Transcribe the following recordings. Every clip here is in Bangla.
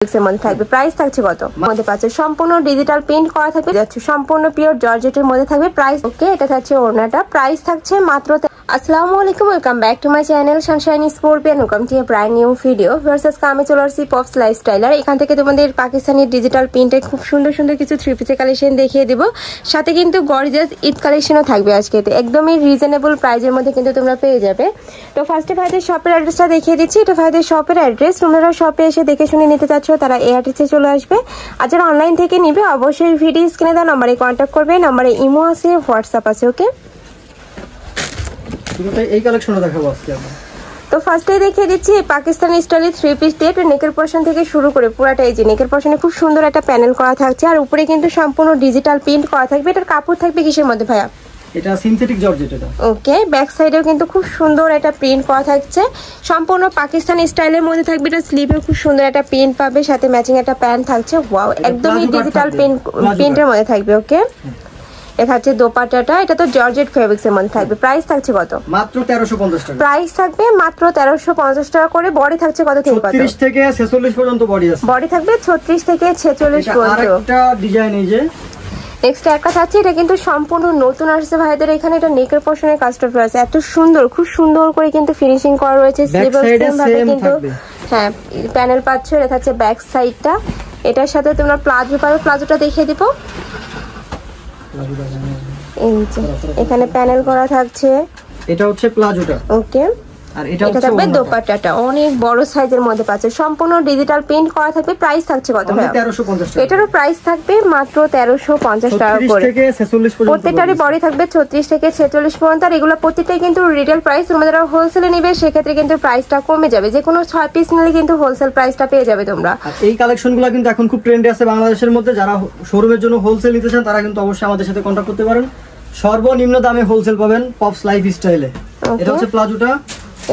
মধ্যে থাকবে, প্রাইস থাকছে কত মধ্যে পাচ্ছে, সম্পূর্ণ ডিজিটাল প্রিন্ট করা থাকবে, যাচ্ছে সম্পূর্ণ পিওর জর্জেটের মধ্যে থাকবে, প্রাইস ওকে। এটা থাকছে ওড়নাটা, প্রাইস থাকছে মাত্র। আসসালামু আলাইকুম, welcome back to my channel Sunshine scorpion, welcome to A brand new video. Versus আমি চলে আসছি পপস লাইফস্টাইলার। এখান থেকে তোমাদের পাকিস্তানি ডিজিটাল প্রিন্টের খুব সুন্দর সুন্দর কিছু থ্রি পিসের কালেকশন দেখিয়ে দিব, সাথে কিন্তু গর্জিয়াস ঈদ কালেকশনও থাকবে আজকে, একদমই রিজনেবল প্রাইসের মধ্যে কিন্তু তোমরা পেয়ে যাবে। তো ফার্স্টে ভাইদের শপের অ্যাড্রেসটা দেখিয়ে দিচ্ছি, এটা ভাইদের শপের অ্যাড্রেস। তোমরা শপে এসে দেখে শুনে নিতে চাচ্ছ তারা এই অ্যাড্রেসে চলে আসবে, আর যারা অনলাইন থেকে নিবে অবশ্যই ভিডিও স্ক্রিনে দেওয়া নাম্বারে কন্ট্যাক্ট করবে, নাম্বারে ইমো আছে, হোয়াটসঅ্যাপ আছে, ওকে। এই কালেকশনটা দেখাবো আজকে আমরা। তো ফার্স্টে দেখিয়ে দিচ্ছি পাকিস্তানি স্টাইলে থ্রি পিস সেট, নেকের পোরশন থেকে শুরু করে পুরাটা এই যে নেকের পোরশনে খুব সুন্দর একটা প্যানেল করা থাকছে, আর উপরে কিন্তু সম্পূর্ণ ডিজিটাল প্রিন্ট করা থাকবে। এটার কাপড় থাকবে কিসের মধ্যে ভাইয়া? এটা সিনথেটিক জর্জেট। এটা ওকে, ব্যাক সাইডেও কিন্তু খুব সুন্দর একটা প্রিন্ট করা থাকছে, সম্পূর্ণ পাকিস্তানি স্টাইলের মধ্যে থাকবে। এটা স্লিভে খুব সুন্দর একটা প্রিন্ট পাবে, সাথে ম্যাচিং একটা প্যান্ট থাকছে। ওয়াও, একদমই ডিজিটাল প্রিন্টের মধ্যে থাকবে, ওকে। এটা হচ্ছে দোপাট্টাটা, এটা তো জর্জেট ফেব্রিক্স এর মধ্যে থাকবে, প্রাইস থাকছে কত? মাত্র 1350 টাকা। প্রাইস থাকবে মাত্র 1350 টাকা করে। বডি থাকছে কত থেকে কত? 36 থেকে 46 পর্যন্ত বডি আছে। বডি থাকবে 36 থেকে 46 পর্যন্ত। আরেকটা ডিজাইন এই যে নেক্সট একটা থাকছে, এটা কিন্তু সম্পূর্ণ নতুন আসছে ভাইদের এখানে। এটা নেকের পোরশনের কাজটা আছে এত সুন্দর, খুব সুন্দর করে কিন্তু ফিনিশিং করা রয়েছে। স্লিভের সেম ভাবে কিন্তু হ্যাঁ প্যানেল পাচ্ছ। এটা থাকছে ব্যাক সাইডটা, এটার সাথে তোমরা প্লাজো পাবে, প্লাজোটা দেখিয়ে দিব। এই যে এখানে প্যানেল করা থাকছে, এটা হচ্ছে প্লাজোটা, ওকে। আর এটা থাকবে দোপাট্টাটা, অনেক বড় সাইজের মধ্যে পাচ্ছে, সম্পূর্ণ ডিজিটাল প্রিন্ট করা থাকবে। প্রাইস থাকছে কত ভাই? 1350 টাকা। এটারও প্রাইস থাকবে মাত্র 1350 টাকা করে। 36 থেকে 46 পর্যন্ত প্রত্যেকটারই বডি থাকবে 36 থেকে 46 পর্যন্ত। আর এগুলো প্রত্যেকটাই কিন্তু রিটেল প্রাইস। তোমরা যারা হোলসেলে নেবে সেক্ষেত্রে কিন্তু প্রাইসটা কমে যাবে, যে কোনো 6 পিস নিলে কিন্তু হোলসেল প্রাইসটা পেয়ে যাবে তোমরা। এই কালেকশনগুলো কিন্তু এখন খুব ট্রেন্ডে আছে বাংলাদেশের মধ্যে। যারা শোরুমের জন্য হোলসেল নিতে চান তারা কিন্তু অবশ্যই আমাদের সাথে কন্টাক্ট করতে পারেন। সর্বনিম্ন দামে হোলসেল পাবেন পপস লাইফ স্টাইলে। এটা হচ্ছে প্লাজোটা,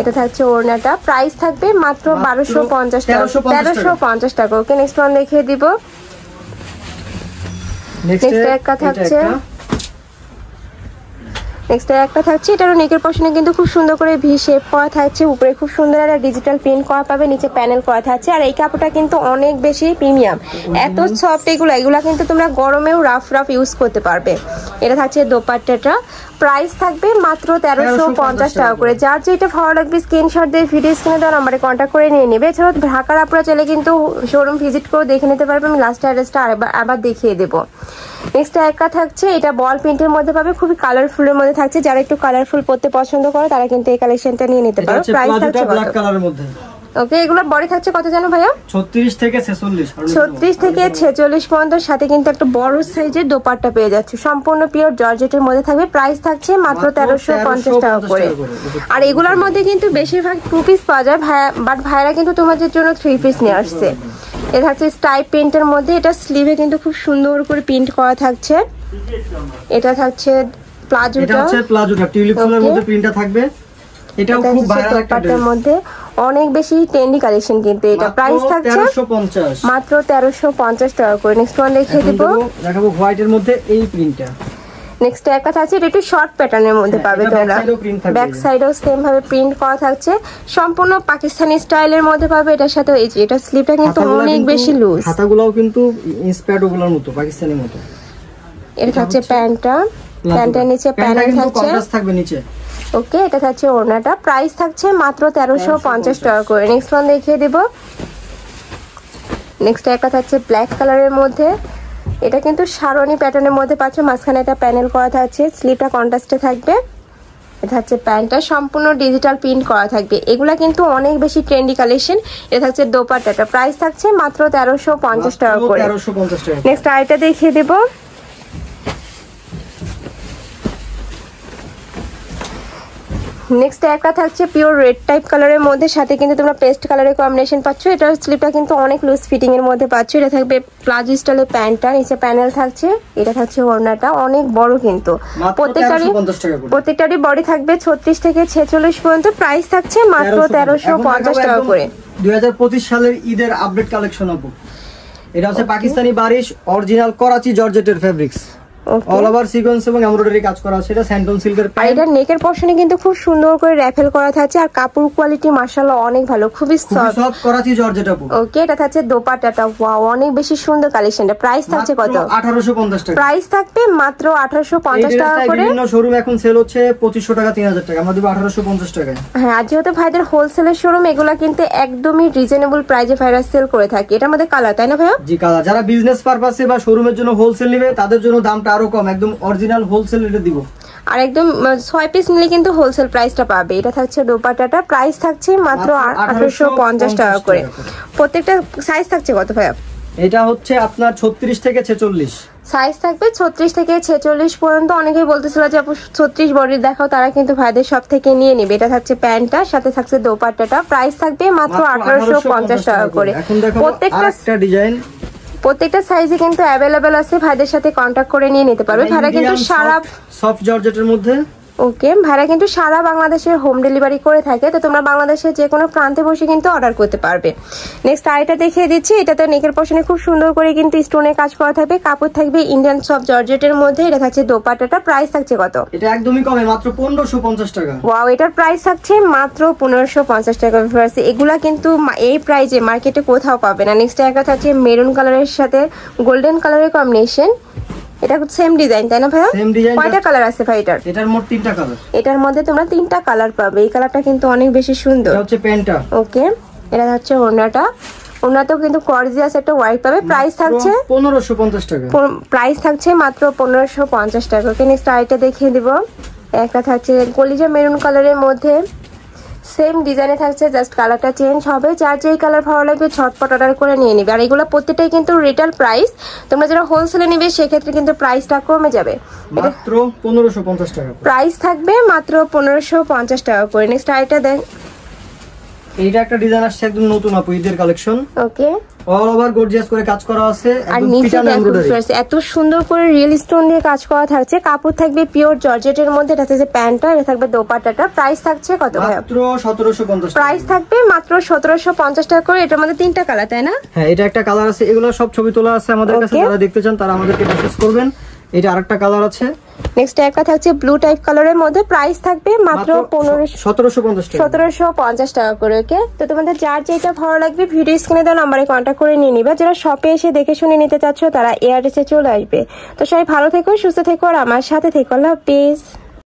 এটা থাকছে ওড়নাটা, প্রাইস থাকবে মাত্র 1250 টাকা, 1350 টাকা, ওকে। নেক্সট ওয়ান দেখিয়ে দিব। নেক্সট একটা থাকছে, এটারও নেকের পোরশনে কিন্তু খুব সুন্দর করে ভি শেপ করা থাকছে, উপরে খুব সুন্দর একটা ডিজিটাল প্রিন্ট করা পাবে, নিচে প্যানেল করা থাকছে। আর এই কাপড়টা কিন্তু অনেক বেশি প্রিমিয়াম, এত সফট এগুলা কিন্তু তোমরা গরমেও রাফ ইউজ করতে পারবে। এটা থাকছে দোপাট্টাটা, প্রাইস থাকবে মাত্র 1350 টাকা করে। যার যেটা ভালো লাগবে স্ক্রিনশট দিয়ে ভিডিও স্ক্রিনে দেওয়া নাম্বারে কন্ট্যাক্ট করে নিয়ে নেবে। এছাড়াও ঢাকার আপনারা চাইলে কিন্তু শোরুম ভিজিট করে দেখে নিতে পারবে, আমি লাস্ট অ্যাড্রেসটা আবার দেখিয়ে দেবো। নেক্সট একটা থাকছে, এটা বল প্রিন্টের মধ্যে পাবে, খুবই কালারফুলের মধ্যে থাকছে। যারা একটু কালারফুল পড়তে পছন্দ করে তারা কিন্তু এই কালেকশনটা নিয়ে নিতে পারো। প্রাইস থাকছে ব্ল্যাক কালারের মধ্যে, ওকে। এগুলো বডি থাকছে কত জানো ভাইয়া? 36 থেকে 46 পর্যন্ত, সাথে কিন্তু একটা বড় সাইজের দোপাট্টা পেয়ে যাচ্ছে, সম্পূর্ণ পিওর জর্জেটের মধ্যে থাকবে। প্রাইস থাকছে মাত্র 1350 টাকা করে। আর এগুলোর মধ্যে কিন্তু বেশিরভাগ 2 পিস পাওয়া যায় ভাইয়া, বাট ভাইরা কিন্তু তোমাদের জন্য 3 পিস নিয়ে আসছে। এটা থাকছে স্টাইপ প্রিন্টের মধ্যে, এটা স্লিভে কিন্তু খুব সুন্দর করে প্রিন্ট করা থাকছে। এটা থাকছে প্লাজোটা, এটা হচ্ছে প্লাজোটা টিউলিপ ফুলের মধ্যে প্রিন্টটা থাকবে। এটাও খুব ভাইরাল একটা ড্রেস, মধ্যে অনেক বেশি ট্রেন্ডি কালেকশন কিন্তু। এটা প্রাইস থাকছে মাত্র 1350 টাকা করে। নেক্সট ওয়ান দেখিয়ে দেখাবো হোয়াইট এর মধ্যে এই প্রিন্টটা। নেক্সট একটা থাকছে, এটা একটু শর্ট প্যাটার্নের মধ্যে পাবে তোমরা, ব্যাক সাইডেও সেম ভাবে প্রিন্ট করা থাকছে, সম্পূর্ণ পাকিস্তানি স্টাইলের মধ্যে পাবে। এটার সাথে এই যে এটা স্লিভটা কিন্তু অনেক বেশি লুজ, হাতাগুলোও কিন্তু ইন্সপায়ার্ড ওগুলোর মতো পাকিস্তানি মতো। এটা থাকছে প্যান্টটা, প্যান্টের নিচে প্যানেল থাকছে, কন্ট্রাস্ট থাকবে নিচে, ওকে। এটা থাকছে ওড়নাটা, প্রাইস থাকছে মাত্র 1350 টাকা করে। নেক্সট ওয়ান দেখিয়ে দেব। নেক্সট একটা থাকছে ব্ল্যাক কালারের মধ্যে, এটা কিন্তু শারনি প্যাটার্নের মধ্যে পাচ্ছ, মাঝখানে একটা প্যানেল করা থাকছে, স্লিভটা কন্ট্রাস্টে থাকবে। এটা হচ্ছে প্যান্টটা, সম্পূর্ণ ডিজিটাল প্রিন্ট করা থাকবে। এগুলা কিন্তু অনেক বেশি ট্রেন্ডি কালেকশন। এটা থাকছে দোপাট্টাটা, প্রাইস থাকছে মাত্র 1350 টাকা করে। নেক্সট আরেকটা দেখিয়ে দেব। নেক্সট একটা থাকছে পিওর রেড টাইপ কালারের মধ্যে, সাথে কিন্তু তোমরা পেস্ট কালারের কম্বিনেশন পাচ্ছ। এটার স্লিপটা কিন্তু অনেক লুজ ফিটিং এর মধ্যে পাচ্ছ। এটা থাকবে প্লাজো স্টাইলের প্যান্টটা, নিচে প্যানেল থাকছে। এটা থাকছে ওড়নাটা, অনেক বড় কিন্তু। প্রত্যেকটারই বডি থাকবে 36 থেকে 46 পর্যন্ত। প্রাইস থাকছে মাত্র 1350 টাকা করে। 2025 সালের ঈদের আপডেট কালেকশন আপু। এটা হচ্ছে পাকিস্তানি বারিশ অরিজিনাল করাচি জর্জেটের ফেব্রিক্স। অল ওভার সিকোয়েন্স এবং এমব্রয়ডারি কাজ করা আছে। এটা স্যান্টন সিল্কের আর এটা নেকের পোরশনে কিন্তু খুব সুন্দর করে র‍্যাফেল করা থাকছে আর কাপড় কোয়ালিটি মাশাআল্লাহ অনেক ভালো, খুবই সফট করাচি জর্জেট আপু। ওকে, এটা থাকছে দোপাট্টাটা, ওয়াও অনেক বেশি সুন্দর কালেকশনটা। প্রাইস থাকছে কত? 1850 টাকা। প্রাইস থাকবে মাত্র 1850 টাকা করে। বিভিন্ন শোরুম এখন সেল হচ্ছে 2500 টাকা 3000 টাকা, আমরা দেব 1850 টাকায়। হ্যাঁ, আর যেহেতু ভাইদের হোলসেলের শোরুম, এগুলা কিন্তু একদমই রিজনেবল প্রাইসে ভাইরা সেল করে থাকে। এটার মধ্যে কালার, তাই না ভাইয়া? জি কালার। যারা বিজনেস পারপাসে বা শোরুমের জন্য হোলসেল নেবে তাদের জন্য দামটা আরো কম, একদম অরিজিনাল হোলসেল রেটে দিব। আর একদম 6 পিস নিলে কিন্তু হোলসেল প্রাইসটা পাবে। এটা থাকছে দোপাট্টাটা, প্রাইস থাকছে মাত্র 1850 টাকা করে। প্রত্যেকটা সাইজ থাকছে কত ভাইয়া? এটা হচ্ছে আপনার 36 থেকে 46 সাইজ থাকবে, 36 থেকে 46 পর্যন্ত। অনেকেই বলতেছিল যে আপু 36 বডির দেখাও, তারা কিন্তু ভাইদের সব থেকে নিয়ে নেবে। এটা থাকছে প্যান্টটা, সাথে থাকছে দোপাট্টাটা, প্রাইস থাকবে মাত্র 1850 টাকা করে। প্রত্যেকটা সাইজে কিন্তু অ্যাভেলেবেল আছে, ভাইদের সাথে কন্টাক্ট করে নিয়ে নিতে পারবে। ভাইরা কিন্তু সারা সফট জর্জেটের মধ্যে, ওকে, ভাইরা কিন্তু সারা বাংলাদেশে হোম ডেলিভারি করে থাকে। তো তোমরা বাংলাদেশের যে কোনো প্রান্তে বসে কিন্তু অর্ডার করতে পারবে। নেক্সট আইটা দেখিয়ে দিচ্ছি। এটাতে নেকের পোরশনে খুব সুন্দর করে কিন্তু স্টোনের কাজ করা থাকবে, কাপড় থাকবে ইন্ডিয়ান সফট জর্জেটের মধ্যে। এটা থাকছে দোপাট্টাটা, প্রাইস থাকছে কত? এটা একদমই কমে, মাত্র 1550 টাকা। ওয়াও, এটার প্রাইস থাকছে মাত্র 1550 টাকা। এগুলা কিন্তু এই প্রাইসে মার্কেটে কোথাও পাবে না। নেক্সট একটা থাকছে মেরুন কালারের সাথে গোল্ডেন কালারের কম্বিনেশন। এটা সেম ডিজাইন, তাই না ভাইয়া? Same design. কয়টা কালার আছে ভাই এটার? এটার মোট 3টা কালার। এটার মধ্যে তোমরা 3টা কালার পাবে। এই কালারটা কিন্তু অনেক বেশি সুন্দর। এটা হচ্ছে প্যান্টটা। ওকে, এটা হচ্ছে ওড়নাটা। ওড়নাতেও কিন্তু গর্জিয়াস একটা ওয়াইট পাবে। প্রাইস থাকছে 1550 টাকা। প্রাইস থাকছে মাত্র 1550 টাকা। ওকে, নেক্সট আইটা দেখিয়ে দিব। একটা থাকছে কলিজা মেরুন কালারের মধ্যে, সেম ডিজাইনে থাকছে, জাস্ট কালারটা চেঞ্জ হবে। যার যেই কালার ভালো লাগবে ঝটপট অর্ডার করে নিয়ে নিবে। আর এগুলো প্রত্যেকটাই কিন্তু রিটেল প্রাইস। তোমরা যারা হোলসেলে নিবে সেক্ষেত্রে কিন্তু প্রাইসটা কমে যাবে। মাত্র 1550 টাকা প্রাইস থাকবে, মাত্র 1550 টাকা করে। নেক্সট আইটা দেন। এইটা একটা ডিজাইন আসছে একদম নতুন আপু, ঈদের কালেকশন। ওকে, অল ওভার গর্জিয়াস করে কাজ করা আছে, আর নিচে এত সুন্দর করে রিয়েল স্টোন দিয়ে কাজ করা থাকছে। কাপড় থাকবে পিওর জর্জেটের মধ্যে। এটা থাকছে প্যান্টটা, এটা থাকবে দোপাট্টাটা। প্রাইস থাকছে কত ভাই? মাত্র 1750 টাকা। প্রাইস থাকবে মাত্র 1750 টাকা করে। এটার মধ্যে 3টা কালার, তাই না? হ্যাঁ, এটা একটা কালার আছে। এগুলো সব ছবি তোলা আছে আমাদের কাছে, যারা দেখতে চান তারা আমাদেরকে মেসেজ করবেন। এটা আরেকটা কালার আছে। নেক্সট একটা থাকছে ব্লু টাইপ কালারের মধ্যে। প্রাইস থাকবে মাত্র 1750 টাকা করে। ওকে, তো তোমাদের যার যেটা ভালো লাগবে ভিডিও স্ক্রিনে দেওয়া নম্বরে কন্ট্যাক্ট করে নিয়ে নিবা। যারা শপে এসে দেখে শুনে নিতে চাচ্ছ তারা এয়ারটেসে চলে আসবে। তো সবাই ভালো থেকো, সুস্থ থেকো, আর আমার সাথে থেকো। আল্লাহ হাফেজ।